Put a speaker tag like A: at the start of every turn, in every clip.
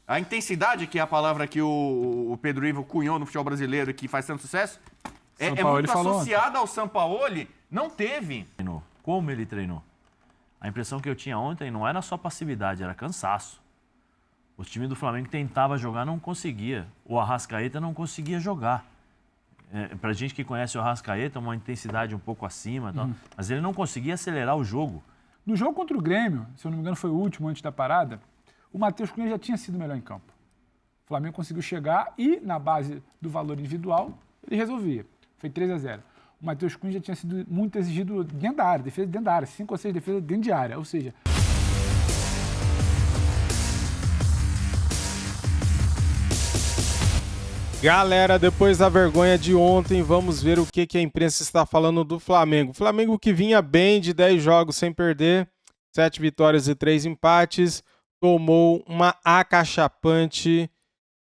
A: A intensidade, que é a palavra que o Pedro Ivo cunhou no futebol brasileiro e que faz tanto sucesso, é muito associada ao Sampaoli. Não teve.
B: Como ele treinou? A impressão que eu tinha ontem não era só passividade, era cansaço. O time do Flamengo tentava jogar, não conseguia. O Arrascaeta não conseguia jogar. Pra gente que conhece o Arrascaeta, uma intensidade um pouco acima, mas ele não conseguia acelerar o jogo.
C: No jogo contra o Grêmio, se eu não me engano foi o último antes da parada, o Matheus Cunha já tinha sido melhor em campo. O Flamengo conseguiu chegar e, na base do valor individual, ele resolvia. Foi 3-0. O Matheus Cunha já tinha sido muito exigido dentro da área, defesa dentro da área, 5 ou 6 defesas dentro de área. Ou seja...
D: Galera, depois da vergonha de ontem, vamos ver o que a imprensa está falando do Flamengo. O Flamengo que vinha bem de 10 jogos sem perder, 7 vitórias e 3 empates, tomou uma acachapante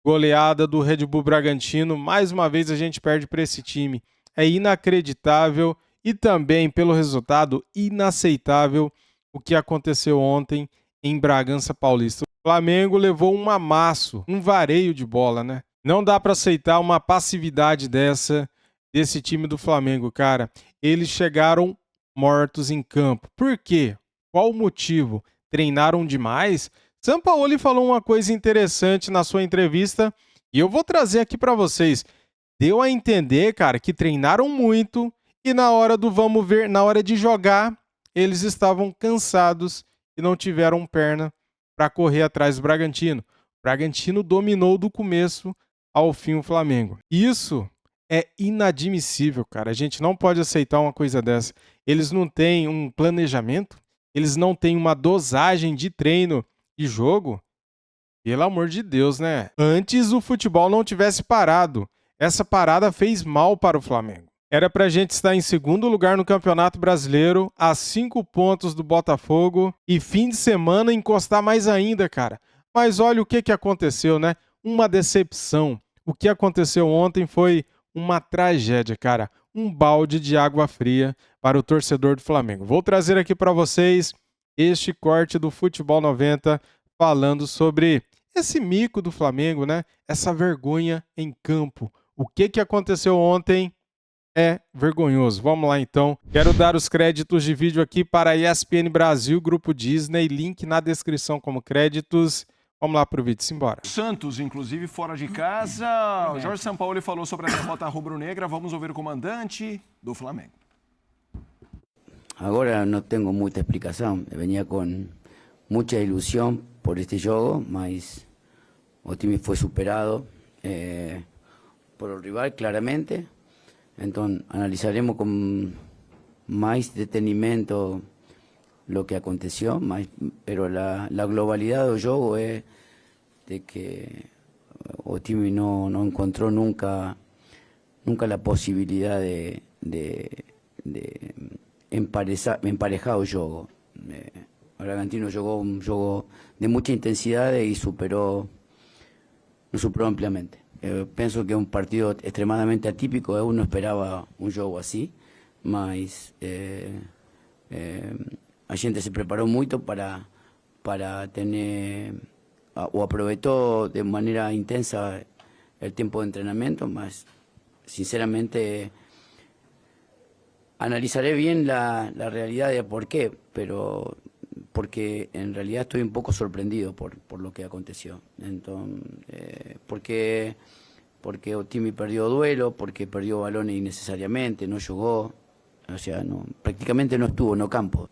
D: goleada do Red Bull Bragantino. Mais uma vez a gente perde para esse time. É inacreditável e também, pelo resultado, inaceitável o que aconteceu ontem em Bragança Paulista. O Flamengo levou um amasso, um vareio de bola, né? Não dá para aceitar uma passividade desse time do Flamengo, cara. Eles chegaram mortos em campo. Por quê? Qual o motivo? Treinaram demais? Sampaoli falou uma coisa interessante na sua entrevista e eu vou trazer aqui para vocês. Deu a entender, cara, que treinaram muito e na hora do vamos ver, na hora de jogar, eles estavam cansados e não tiveram perna para correr atrás do Bragantino. O Bragantino dominou do começo ao fim o Flamengo. Isso é inadmissível, cara. A gente não pode aceitar uma coisa dessa. Eles não têm um planejamento, eles não têm uma dosagem de treino e jogo. Pelo amor de Deus, né? Antes o futebol não tivesse parado. Essa parada fez mal para o Flamengo. Era pra gente estar em segundo lugar no Campeonato Brasileiro, a 5 pontos do Botafogo e fim de semana encostar mais ainda, cara. Mas olha o que aconteceu, né? Uma decepção. O que aconteceu ontem foi uma tragédia, cara. Um balde de água fria para o torcedor do Flamengo. Vou trazer aqui para vocês este corte do Futebol 90 falando sobre esse mico do Flamengo, né? Essa vergonha em campo. O que aconteceu ontem é vergonhoso. Vamos lá, então. Quero dar os créditos de vídeo aqui para a ESPN Brasil, Grupo Disney, link na descrição como créditos. Vamos lá pro vídeo, simbora.
A: Santos, inclusive, fora de casa. O Jorge Sampaoli falou sobre a derrota rubro-negra. Vamos ouvir o comandante do Flamengo.
E: Agora não tenho muita explicação. Eu venía com muita ilusão por este jogo, mas o time foi superado por el rival, claramente. Então, analisaremos com mais detenimento lo que aconteció, pero la globalidad del juego es de que o time no encontró nunca la posibilidad de emparejar el juego. El Bragantino jugó un juego de mucha intensidad y lo superó ampliamente. Pienso que es un partido extremadamente atípico, uno esperaba un juego así, mas a gente se preparó mucho para tener, o aprovechó de manera intensa el tiempo de entrenamiento, mas sinceramente analizaré bien la realidad de por qué, pero porque en realidad estoy un poco sorprendido por lo que aconteció. Entonces, porque Otimi perdió duelo, porque perdió balones innecesariamente, no jugó. O sea, prácticamente no estuvo no campo.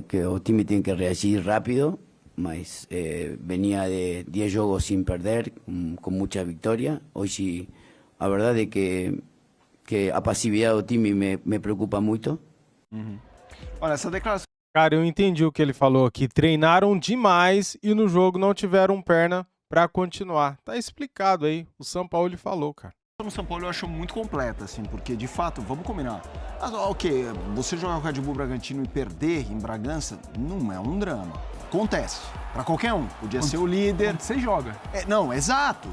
E: Que Otimi tiene que reagir rápido, mas venía de 10 juegos sin perder, con mucha victoria. Hoy sí, la verdad es que a passividade do time me preocupa muito.
A: Olha, essa declaração...
D: Cara, eu entendi o que ele falou aqui. Treinaram demais e no jogo não tiveram perna para continuar. Tá explicado aí. O Sampaoli falou, cara.
A: No São Paulo eu acho muito completa, assim, porque de fato, vamos combinar. Ok, você jogar com o Red Bull Bragantino e perder em Bragança não é um drama. Acontece, para qualquer um. Podia ser o líder.
C: Você joga.
A: Não, exato.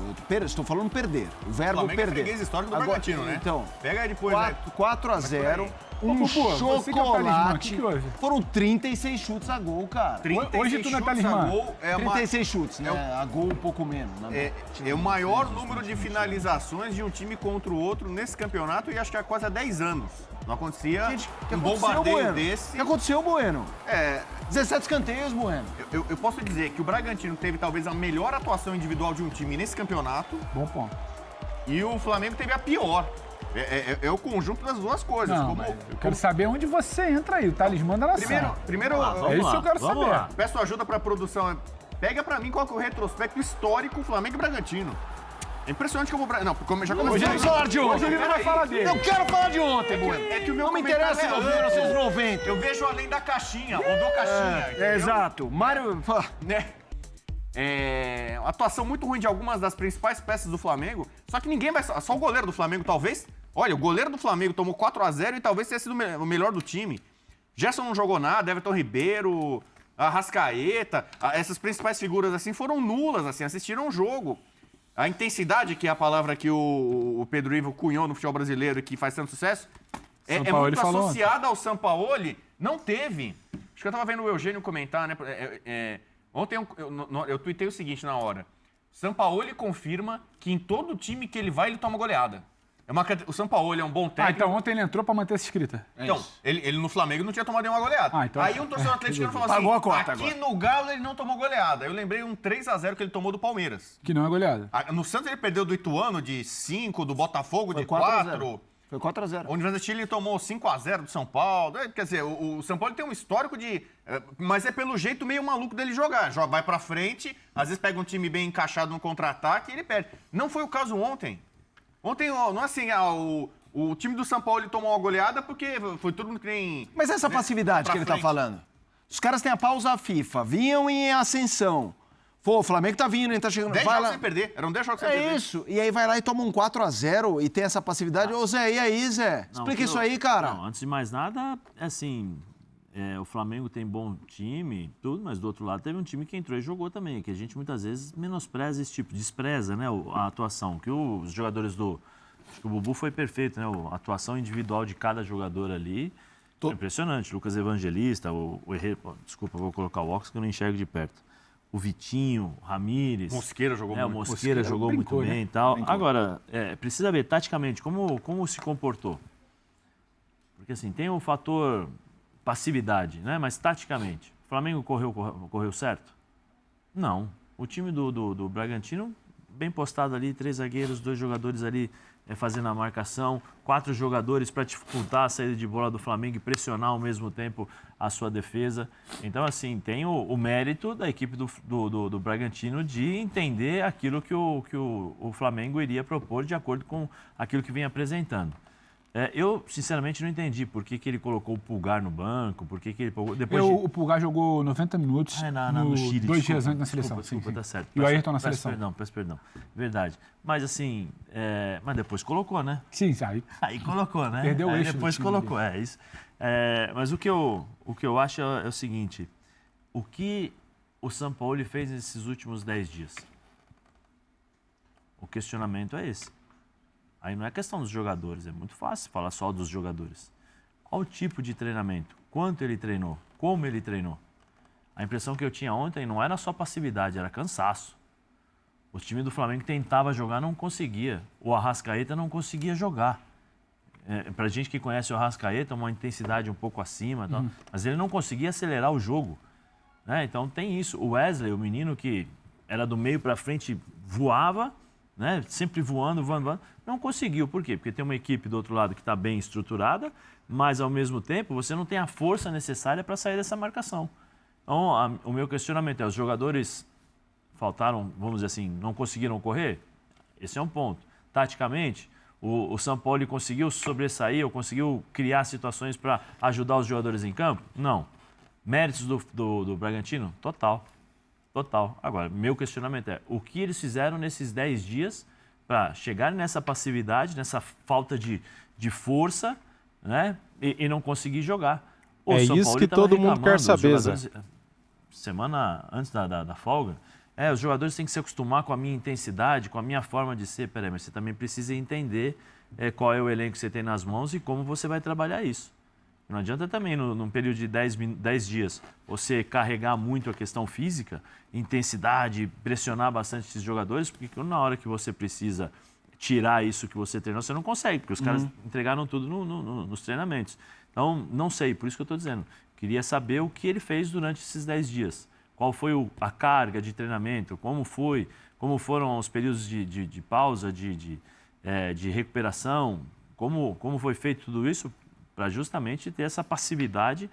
A: Estou falando perder. O verbo perder.
F: É histórico do Bragantino, né?
A: Então,
F: pega aí depois,
A: 4-0. um
C: Bubu, você que é o talismã, o
A: chocolate.
C: que houve?
A: Foram 36 chutes a gol, cara.
F: 36
C: Hoje tu não é
F: chutes
C: talismã.
F: a gol é uma
A: 36 chutes, né? A gol um pouco menos. Né?
F: É o maior número de finalizações de um time contra o outro nesse campeonato e acho que há quase 10 anos. Não acontecia
A: Gente, o que
F: um
A: aconteceu,
F: bombardeio
A: Bueno?
F: desse.
A: O que aconteceu, Bueno?
F: É,
A: 17 escanteios, Bueno.
F: eu posso dizer que o Bragantino teve talvez a melhor atuação individual de um time nesse campeonato
C: Bom ponto.
F: e o Flamengo teve a pior. É o conjunto das duas coisas.
C: Não, mas eu quero saber onde você entra aí, o talismã da nação.
F: Primeiro
C: É isso que eu quero
B: vamos
C: saber.
B: lá.
F: peço ajuda pra produção. Pega pra mim qual que é o retrospecto histórico Flamengo e Bragantino. É impressionante como o Bragantino. Não, como já começou.
A: Hoje vamos falar de
C: Hoje
A: ontem.
C: ele não vai falar dele.
A: Eu quero falar de ontem, Bueno.
F: É que o meu
A: Não me
F: comentário
A: interessa
F: é
A: em
F: amplo.
A: 1990.
F: Eu vejo além da caixinha, rodou caixinha. entendeu?
A: Exato. Mário...
F: Né? Uma atuação muito ruim de algumas das principais peças do Flamengo. Só que ninguém vai. Só o goleiro do Flamengo, talvez. Olha, o goleiro do Flamengo tomou 4-0 e talvez tenha sido o melhor do time. Gerson não jogou nada, Everton Ribeiro, Arrascaeta, essas principais figuras assim foram nulas, assim, assistiram o jogo. A intensidade, que é a palavra que o Pedro Ivo cunhou no futebol brasileiro e que faz tanto sucesso, é
C: Sampaoli
F: muito
C: falou
F: associada ao Sampaoli. Não teve. Acho que eu tava vendo o Eugênio comentar, né? Ontem eu tuitei o seguinte na hora. Sampaoli confirma que em todo time que ele vai, ele toma goleada. O Sampaoli é um bom técnico.
C: então ontem ele entrou pra manter essa escrita.
F: Então, ele no Flamengo não tinha tomado nenhuma goleada.
C: Então-
F: Aí um torcedor atleticano falou assim,
A: Pagou a cota
F: aqui
A: agora.
F: no Galo ele não tomou goleada. Eu lembrei um 3-0 que ele tomou do Palmeiras.
C: Que não é goleada.
F: No Santos ele perdeu do Ituano de 5, do Botafogo de
A: 4 a 0.
F: 4.
A: Foi 4-0.
F: O Universidade de Chile tomou 5-0 do São Paulo. Quer dizer, o São Paulo tem um histórico de... Mas é pelo jeito meio maluco dele jogar. Vai pra frente, às vezes pega um time bem encaixado no contra-ataque e ele perde. Não foi o caso ontem. Ontem, não é assim, o time do São Paulo tomou uma goleada porque foi todo mundo que nem...
A: Mas essa passividade
F: pra
A: que ele tá
F: frente.
A: falando. Os caras têm a pausa FIFA, vinham em ascensão. Pô, o Flamengo tá vindo, ele tá chegando.
F: 10
A: vai
F: jogos
A: lá.
F: sem perder. Eram 10 jogos sem perder.
A: É isso. E aí vai lá e toma um 4-0 e tem essa passividade. Ô, Zé, e aí, Zé?
B: Não,
A: Explica
B: que
A: isso aí, cara.
B: Não, antes de mais nada, assim, o Flamengo tem bom time, tudo, mas do outro lado teve um time que entrou e jogou também, que a gente muitas vezes menospreza esse tipo, despreza, né, a atuação, que os jogadores acho que o Bubu foi perfeito, né, a atuação individual de cada jogador ali, foi impressionante. Lucas Evangelista, o Herrera, desculpa, vou colocar o óculos que eu não enxergo de perto. O Vitinho, o Ramires.
F: Mosqueira jogou
B: O
F: muito.
B: Mosqueira jogou
C: brincou,
B: muito
C: né?
B: bem e tal. Agora, precisa ver taticamente como se comportou. Porque assim, tem o fator passividade, né? Mas taticamente, o Flamengo correu certo? Não. O time do Bragantino, bem postado ali, 3 zagueiros, 2 jogadores ali fazendo a marcação, 4 jogadores para dificultar a saída de bola do Flamengo e pressionar ao mesmo tempo a sua defesa. Então, assim, tem o mérito da equipe do Bragantino de entender aquilo que o Flamengo iria propor de acordo com aquilo que vem apresentando. Eu, sinceramente, não entendi por que ele colocou o Pulgar no banco, por que ele... Depois
C: O Pulgar jogou 90 minutos
B: no Chile.
C: 2 dias
B: desculpa,
C: antes na seleção.
B: Desculpa,
C: sim.
B: tá certo.
C: E o Ayrton na seleção.
B: Peço perdão. Verdade. Mas assim, mas depois colocou, né?
C: Sim, aí.
B: Aí colocou, né?
C: Perdeu o
B: Aí
C: eixo do
B: depois
C: time
B: colocou, isso. Mas o que eu acho é o seguinte, o que o Sampaoli fez nesses últimos 10 dias? O questionamento é esse. Aí não é questão dos jogadores, é muito fácil falar só dos jogadores. Qual o tipo de treinamento? Quanto ele treinou? Como ele treinou? A impressão que eu tinha ontem não era só passividade, era cansaço. O time do Flamengo tentava jogar, não conseguia. O Arrascaeta não conseguia jogar. Pra gente que conhece o Arrascaeta, uma intensidade um pouco acima, tal, mas ele não conseguia acelerar o jogo. Né? Então tem isso. O Wesley, o menino que era do meio para frente, voava, né? Sempre voando, não conseguiu. Por quê? Porque tem uma equipe do outro lado que está bem estruturada, mas ao mesmo tempo você não tem a força necessária para sair dessa marcação. Então, o meu questionamento é, os jogadores faltaram, vamos dizer assim, não conseguiram correr? Esse é um ponto. Taticamente, o Sampaoli conseguiu sobressair ou conseguiu criar situações para ajudar os jogadores em campo? Não. Méritos do Bragantino? Total. Agora, meu questionamento é, o que eles fizeram nesses 10 dias para chegar nessa passividade, nessa falta de força, né? E não conseguir jogar? O
D: É
B: São
D: isso
B: Paulo
D: que
B: tava
D: todo mundo
B: reclamando,
D: quer
B: os
D: saber,
B: jogadores,
D: Zé.
B: semana antes da folga, os jogadores têm que se acostumar com a minha intensidade, com a minha forma de ser. Peraí, mas você também precisa entender qual é o elenco que você tem nas mãos e como você vai trabalhar isso. Não adianta também, num período de 10 dias, você carregar muito a questão física, intensidade, pressionar bastante esses jogadores, porque na hora que você precisa tirar isso que você treinou, você não consegue, porque os caras entregaram tudo nos treinamentos. Então, não sei, por isso que eu estou dizendo. Queria saber o que ele fez durante esses 10 dias. Qual foi a carga de treinamento, como foram os períodos de pausa, de recuperação, como foi feito tudo isso, para justamente ter essa passividade.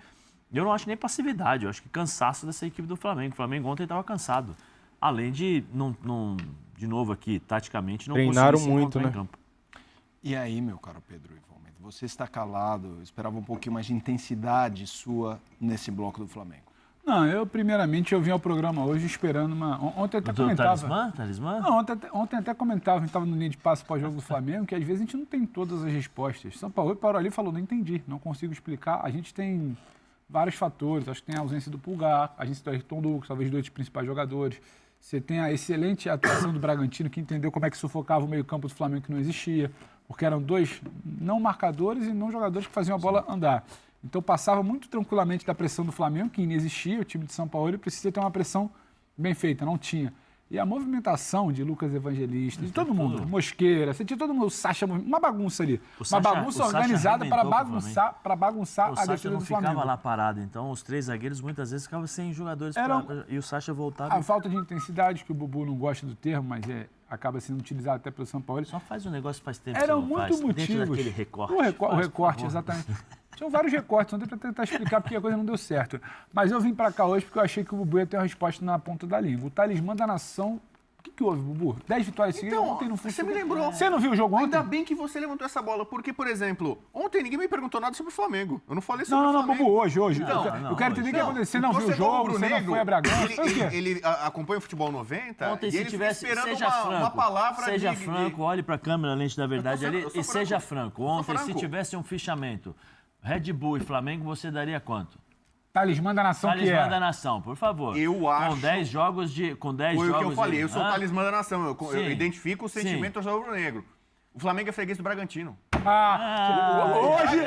B: Eu não acho nem passividade, eu acho que cansaço dessa equipe do Flamengo. O Flamengo ontem estava cansado. Além de, de novo aqui, taticamente, não
D: treinaram
B: conseguir se
D: muito,
B: encontrar
D: né?
B: em campo.
A: E aí, meu caro Pedro Ivan, você está calado, eu esperava um pouquinho mais de intensidade sua nesse bloco do Flamengo.
C: Não, primeiramente, eu vim ao programa hoje esperando uma... Ontem até comentava...
B: Talismã?
C: Não, ontem até comentava, a gente estava no linha de passe pós-jogo do Flamengo, que às vezes a gente não tem todas as respostas. São Paulo parou ali e falou, não entendi, não consigo explicar. A gente tem vários fatores, acho que tem a ausência do Pulgar, a ausência do Ayrton Lucas, talvez dois principais jogadores. Você tem a excelente atuação do Bragantino, que entendeu como é que sufocava o meio-campo do Flamengo, que não existia, porque eram dois não marcadores e não jogadores que faziam a bola andar. Então passava muito tranquilamente da pressão do Flamengo, que inexistia, o time de São Paulo precisa ter uma pressão bem feita, não tinha. E a movimentação de Lucas Evangelista, de todo mundo, Mosqueira, você tinha todo mundo, o Sacha, uma bagunça ali. Uma bagunça organizada para bagunçar a defesa do Flamengo.
B: O Sacha não ficava lá parado, então os três zagueiros muitas vezes ficavam sem jogadores e o Sacha voltava.
C: A falta de intensidade, que o Bubu não gosta do termo, mas acaba sendo utilizado até pelo São Paulo.
B: Só faz um negócio faz tempo
C: Eram
B: que não
C: muitos
B: faz,
C: motivos.
B: dentro daquele recorte.
C: O recorte, exatamente. Tinham vários recortes, não deu para tentar explicar porque a coisa não deu certo. Mas eu vim para cá hoje porque eu achei que o Bubu ia ter uma resposta na ponta da língua. O talismã da nação... O que houve, Bubu? 10 vitórias seguidas,
F: Então,
C: ontem não foi.
F: você me lembrou.
C: Você não viu o jogo ontem?
F: Ainda bem que você levantou essa bola, porque, por exemplo, ontem ninguém me perguntou nada sobre o Flamengo. Eu não falei sobre o
C: Não,
F: Flamengo.
C: Bubu, hoje.
F: Não,
C: eu quero entender o que aconteceu. Você não viu o jogo, você não foi a Bragança.
F: Ele acompanha o futebol 90
B: Ontem,
F: e
B: se
F: ele
B: tivesse,
F: esperando
B: seja franco,
F: uma palavra
B: seja franco, olhe para a câmera, lente da verdade
F: eu
B: ali,
F: sou
B: e
F: franco.
B: seja franco. Ontem,
F: franco.
B: se tivesse um fichamento, Red Bull e Flamengo, você daria quanto?
C: Talismã da nação que
B: Talismã
C: é.
B: da nação, por favor.
F: Eu acho-
B: Com 10 jogos de... Com 10
F: Foi o
B: jogos
F: que eu falei, eu sou o
B: Hã?
F: talismã da nação, eu
B: Sim.
F: identifico o sentimento do rubro-negro. O Flamengo é freguês do Bragantino.
C: Hoje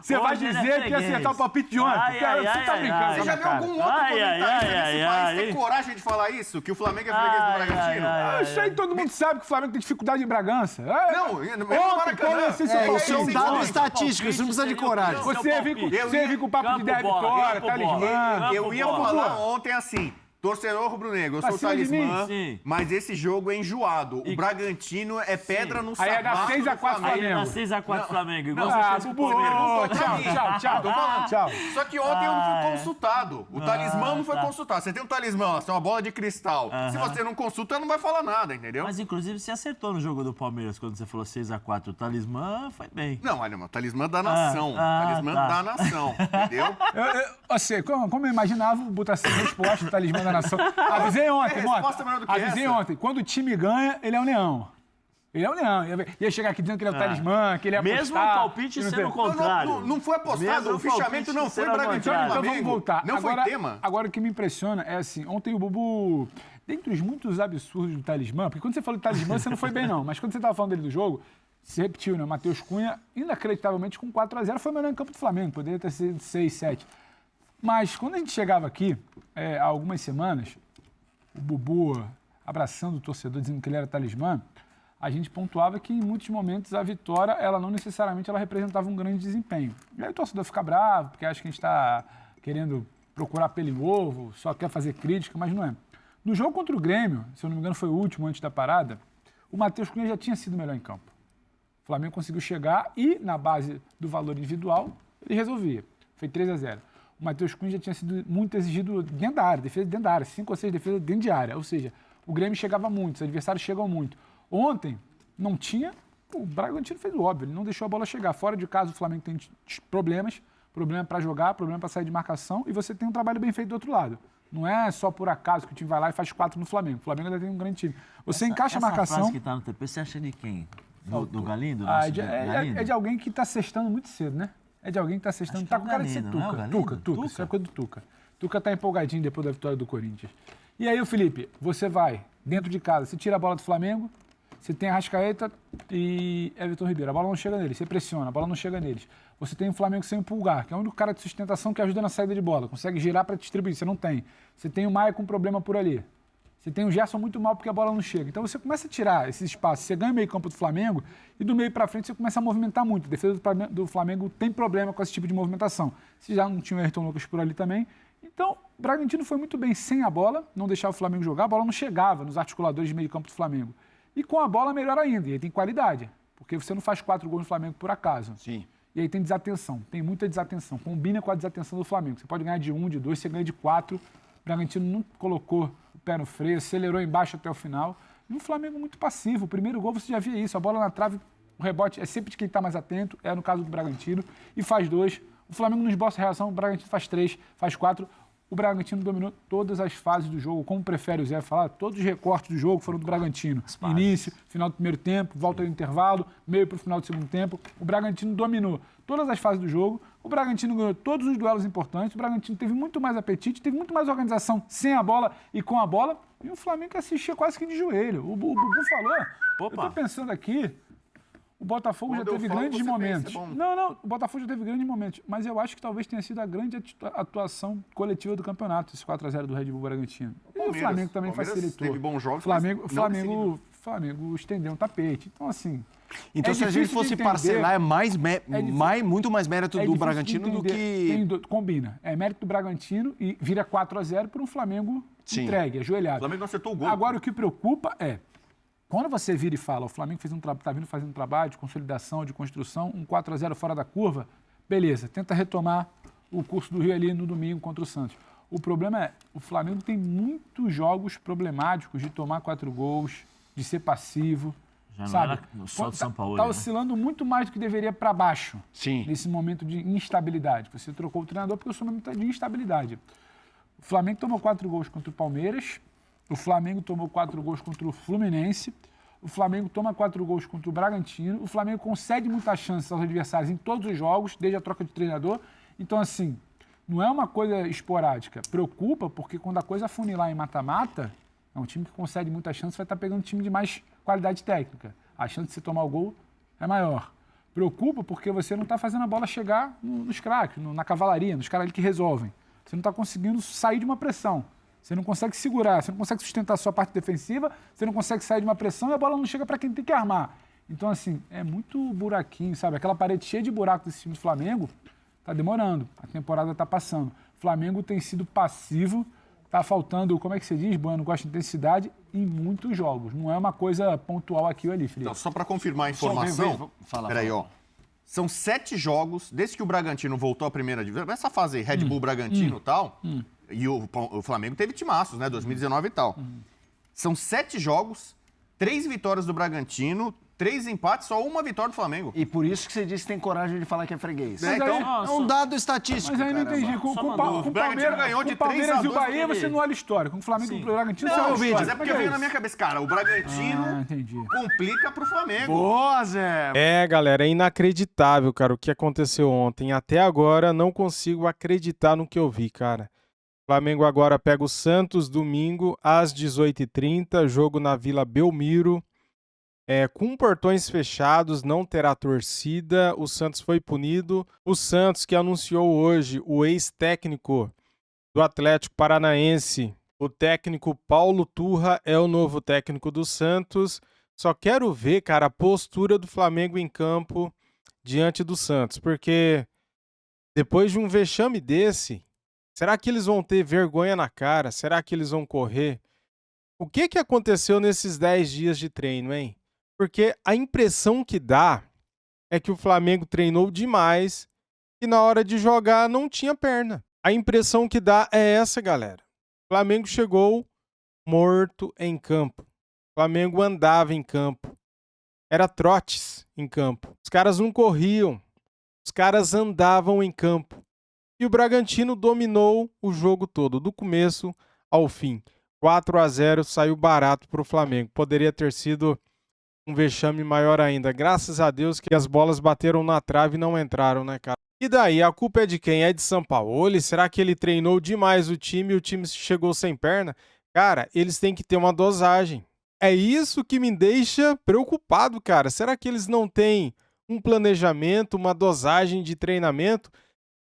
C: você vai
B: Hoje ele é
C: dizer que ia
B: freguês.
C: acertar o palpite de ontem.
B: Ai,
C: Cara,
B: ai,
C: você tá
B: ai,
C: brincando.
B: ai,
F: Você já viu
B: cara.
F: algum outro
B: Ai,
F: comentarista
B: ai,
F: nesse
B: ai,
F: país
B: ai.
F: ter coragem de falar isso? Que o Flamengo é freguês do Bragantino?
C: Isso aí todo mundo sabe que o Flamengo tem dificuldade em Bragança.
F: Não,
C: Ontem, quando esse seu palpite,
A: Isso é um dado
F: palpite,
A: estatístico, você não precisa de coragem.
C: Você vem com o papo de 10
B: Campo bola,
C: vitórias,
B: campo
C: talismã.
B: bola.
F: Eu ia
B: Campo
F: falar
C: bola.
F: ontem assim, torcedor rubro-negro, eu sou o
C: Acima de mim?
F: talismã,
B: Sim.
F: mas esse jogo é enjoado. O Bragantino é pedra no
C: Aí é dar
F: sapato
C: 6 a
F: do
C: 4
F: Flamengo.
B: Aí dá
C: Flamengo.
B: 6x4 Flamengo, igual
C: Ah,
B: você fez com o
C: Bubu,
B: Palmeiras.
C: tchau.
F: Tô falando.
C: Tchau.
F: Só que ontem eu não fui consultado. O talismã não foi
B: tá.
F: consultado. Você tem um talismã, você tem uma bola de cristal. Se você não consulta, não vai falar nada, entendeu?
B: Mas, inclusive, você acertou no jogo do Palmeiras, quando você falou 6x4. O talismã foi bem.
F: Não, olha, mano, talismã da nação. Talismã
B: tá.
F: da nação, entendeu?
C: Assim, como eu imaginava, o Bubu tá sem resposta, o talismã da nação. Avisei ontem,
F: resposta melhor do que
C: Avisei
F: essa.
C: ontem. Quando o time ganha, ele é um leão. Ele é um leão. Ia chegar aqui dizendo que ele é o talismã, que ele é
B: Mesmo o palpite sendo o contrário.
F: Não foi apostado,
B: Mesmo
F: o fichamento
B: palpite
F: não foi
B: sendo
F: Bragantino
B: ao
F: e
C: Então
F: Flamengo.
C: vamos voltar.
F: Não
C: agora,
F: foi tema.
C: Agora o que me impressiona é assim, ontem o Bubu, dentre os muitos absurdos do talismã, porque quando você falou de talismã, você não foi bem não, mas quando você estava falando dele do jogo, se repetiu, né? O Matheus Cunha, inacreditavelmente com 4x0, foi o melhor em campo do Flamengo, poderia ter sido 6, 7. Mas quando a gente chegava aqui, há algumas semanas, o Bubu abraçando o torcedor, dizendo que ele era talismã, a gente pontuava que em muitos momentos a vitória, ela não necessariamente ela representava um grande desempenho. E aí o torcedor fica bravo, porque acha que a gente está querendo procurar pelo em ovo, só quer fazer crítica, mas não é. No jogo contra o Grêmio, se eu não me engano foi o último antes da parada, o Matheus Cunha já tinha sido melhor em campo. O Flamengo conseguiu chegar e, na base do valor individual, ele resolvia. Foi 3x0. O Matheus Cunha já tinha sido muito exigido dentro da área, defesa dentro da área, 5 ou 6 defesas dentro de área. Ou seja, o Grêmio chegava muito, os adversários chegam muito. Ontem, não tinha, o Bragantino fez o óbvio, ele não deixou a bola chegar. Fora de casa, o Flamengo tem problemas, problema para jogar, problema para sair de marcação, e você tem um trabalho bem feito do outro lado. Não é só por acaso que o time vai lá e faz 4 no Flamengo. O Flamengo ainda tem um grande time. Você encaixa a marcação...
B: Essa frase que tá no TP, você acha de quem? Do Galindo?
C: É de alguém que está sextando muito cedo, né? É de alguém que está sextando.
B: Acho que
C: Tá
B: é o
C: com cara de ser
B: Galindo, não é o
C: Tuca.
B: Galindo?
C: Tuca. Isso é coisa do Tuca. Tuca tá empolgadinho depois da vitória do Corinthians. E aí, o Felipe, você vai dentro de casa, você tira a bola do Flamengo, Você tem Arrascaeta e Everton Ribeiro. A bola não chega neles. Você pressiona, a bola não chega neles. Você tem o Flamengo sem o Pulgar, que é o único cara de sustentação que ajuda na saída de bola. Consegue girar para distribuir. Você não tem. Você tem o Maia com problema por ali. Você tem o Gerson muito mal porque a bola não chega. Então você começa a tirar esses espaços. Você ganha o meio campo do Flamengo e do meio para frente você começa a movimentar muito. A defesa do Flamengo tem problema com esse tipo de movimentação. Se já não tinha o Ayrton Lucas por ali também. Então, o Bragantino foi muito bem sem a bola, não deixava o Flamengo jogar, a bola não chegava nos articuladores de meio campo do Flamengo. E com a bola, melhor ainda. E aí tem qualidade, porque você não faz 4 gols no Flamengo por acaso.
A: Sim.
C: E aí tem desatenção, tem muita desatenção. Combina com a desatenção do Flamengo. Você pode ganhar de 1, de 2, você ganha de 4. O Bragantino não colocou o pé no freio, acelerou embaixo até o final. E um Flamengo muito passivo. O primeiro gol você já via isso, a bola na trave, o rebote é sempre de quem está mais atento, é no caso do Bragantino, e faz 2. O Flamengo não esboça reação, o Bragantino faz 3, faz 4. O Bragantino dominou todas as fases do jogo, como prefere o Zé falar, todos os recortes do jogo foram do Bragantino. Início, final do primeiro tempo, volta do intervalo, meio para o final do segundo tempo. O Bragantino dominou todas as fases do jogo, o Bragantino ganhou todos os duelos importantes, o Bragantino teve muito mais apetite, teve muito mais organização sem a bola e com a bola, e o Flamengo assistia quase que de joelho. O Bubu falou, eu estou pensando aqui, o Botafogo já teve grandes momentos. Não, o Botafogo já teve grandes momentos. Mas eu acho que talvez tenha sido a grande atuação coletiva do campeonato, esse 4-0 do Red Bull Bragantino. E o Flamengo também facilitou.
F: Teve bons jogos,
C: Flamengo estendeu um tapete. Então, assim...
A: Então, se a gente fosse parcelar, muito mais mérito do Bragantino do que...
C: Combina. É mérito do Bragantino e vira 4-0 por um Flamengo entregue, ajoelhado. O
F: Flamengo não acertou o gol.
C: Agora, o que preocupa é... Quando você vira e fala, o Flamengo está vindo fazendo um trabalho de consolidação, de construção, um 4-0 fora da curva, beleza, tenta retomar o curso do Rio ali no domingo contra o Santos. O problema é, o Flamengo tem muitos jogos problemáticos de tomar 4 gols, de ser passivo,
B: já não
C: sabe?
B: Era só do São Paulo,
C: Está oscilando muito mais do que deveria para baixo.
A: Sim.
C: Nesse momento de instabilidade. Você trocou o treinador porque o seu momento está de instabilidade. O Flamengo tomou 4 gols contra o Palmeiras, o Flamengo tomou 4 gols contra o Fluminense, o Flamengo toma 4 gols contra o Bragantino, o Flamengo concede muitas chances aos adversários em todos os jogos, desde a troca de treinador. Então, assim, não é uma coisa esporádica. Preocupa porque quando a coisa funilar em mata-mata, é um time que concede muitas chances, vai estar pegando um time de mais qualidade técnica. A chance de você tomar o gol é maior. Preocupa porque você não está fazendo a bola chegar nos craques, na cavalaria, nos caras ali que resolvem. Você não está conseguindo sair de uma pressão. Você não consegue segurar, você não consegue sustentar a sua parte defensiva, você não consegue sair de uma pressão e a bola não chega para quem tem que armar. Então, assim, é muito buraquinho, sabe? Aquela parede cheia de buracos desse time do Flamengo está demorando. A temporada está passando. O Flamengo tem sido passivo, está faltando, como é que você diz, Bueno, gosta de intensidade em muitos jogos. Não é uma coisa pontual aqui ou ali, Felipe.
F: Então, só para confirmar a informação, peraí, ó. São 7 jogos, desde que o Bragantino voltou à primeira divisão, essa fase aí, Red Bull, Bragantino e tal... E o Flamengo teve timaços, né? 2019 e tal. São 7 jogos, 3 vitórias do Bragantino, 3 empates, só uma vitória do Flamengo.
A: E por isso que você disse que tem coragem de falar que é freguês.
F: Então,
A: é um dado estatístico.
C: Mas aí não entendi. Com o Palmeiras e o Bahia, você não olha história. Com o Flamengo e o Bragantino, você olha
F: vídeo.
C: história.
F: Mas é porque veio na minha cabeça, cara, o Bragantino complica pro Flamengo.
A: Boa, Zé!
D: É, galera, é inacreditável, cara, o que aconteceu ontem. Até agora, não consigo acreditar no que eu vi, cara. O Flamengo agora pega o Santos domingo às 18h30, jogo na Vila Belmiro. Com portões fechados, não terá torcida. O Santos foi punido. O Santos, que anunciou hoje o ex-técnico do Atlético Paranaense, o técnico Paulo Turra, é o novo técnico do Santos. Só quero ver, cara, a postura do Flamengo em campo diante do Santos, porque depois de um vexame desse, será que eles vão ter vergonha na cara? Será que eles vão correr? O que aconteceu nesses 10 dias de treino, hein? Porque a impressão que dá é que o Flamengo treinou demais e na hora de jogar não tinha perna. A impressão que dá é essa, galera. O Flamengo chegou morto em campo. O Flamengo andava em campo. Era trotes em campo. Os caras não corriam. Os caras andavam em campo. E o Bragantino dominou o jogo todo, do começo ao fim. 4-0 saiu barato para o Flamengo. Poderia ter sido um vexame maior ainda. Graças a Deus que as bolas bateram na trave e não entraram, né, cara? E daí? A culpa é de quem? É de Sampaoli? Será que ele treinou demais o time e o time chegou sem perna? Cara, eles têm que ter uma dosagem. É isso que me deixa preocupado, cara. Será que eles não têm um planejamento, uma dosagem de treinamento?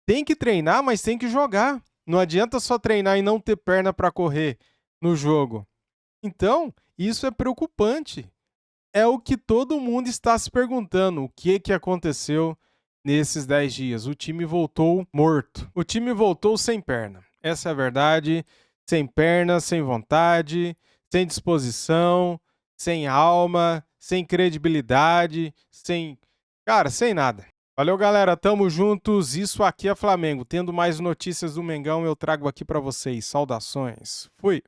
D: Tem que treinar, mas tem que jogar. Não adianta só treinar e não ter perna para correr no jogo. Então, isso é preocupante. É o que todo mundo está se perguntando. O que aconteceu nesses 10 dias? O time voltou morto. O time voltou sem perna. Essa é a verdade. Sem perna, sem vontade, sem disposição, sem alma, sem credibilidade, sem nada. Valeu, galera. Tamo juntos. Isso aqui é Flamengo. Tendo mais notícias do Mengão, eu trago aqui pra vocês. Saudações. Fui.